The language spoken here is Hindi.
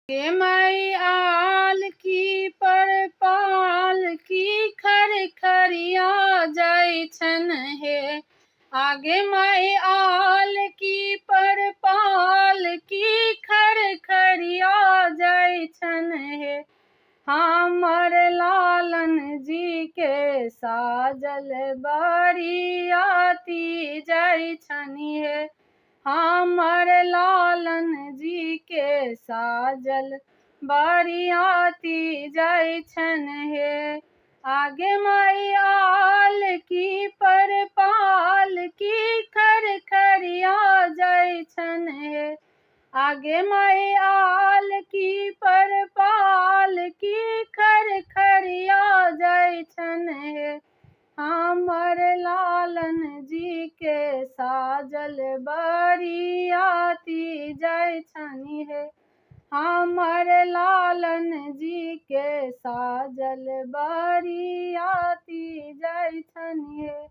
के माई आल की पर पाल की खर खरिया जाय छन हे। आगे माई आल की पर पाल की खर खरिया जाय छन हे। हमर लालन जी के साजल बरियाती जाय छनि हे। हमर लालन जी के साजल बरियाती जाय छन हे। आगे माई आल की पर पाल की खर खरिया जाय छन हे। आगे माई आल की पर पाल की खर खरिया जाय छन हे। हमर लालन जी के साजल बरियाती जाय छनि हे। हमर लालन जी के साजल बरियाती जाय छनि हे।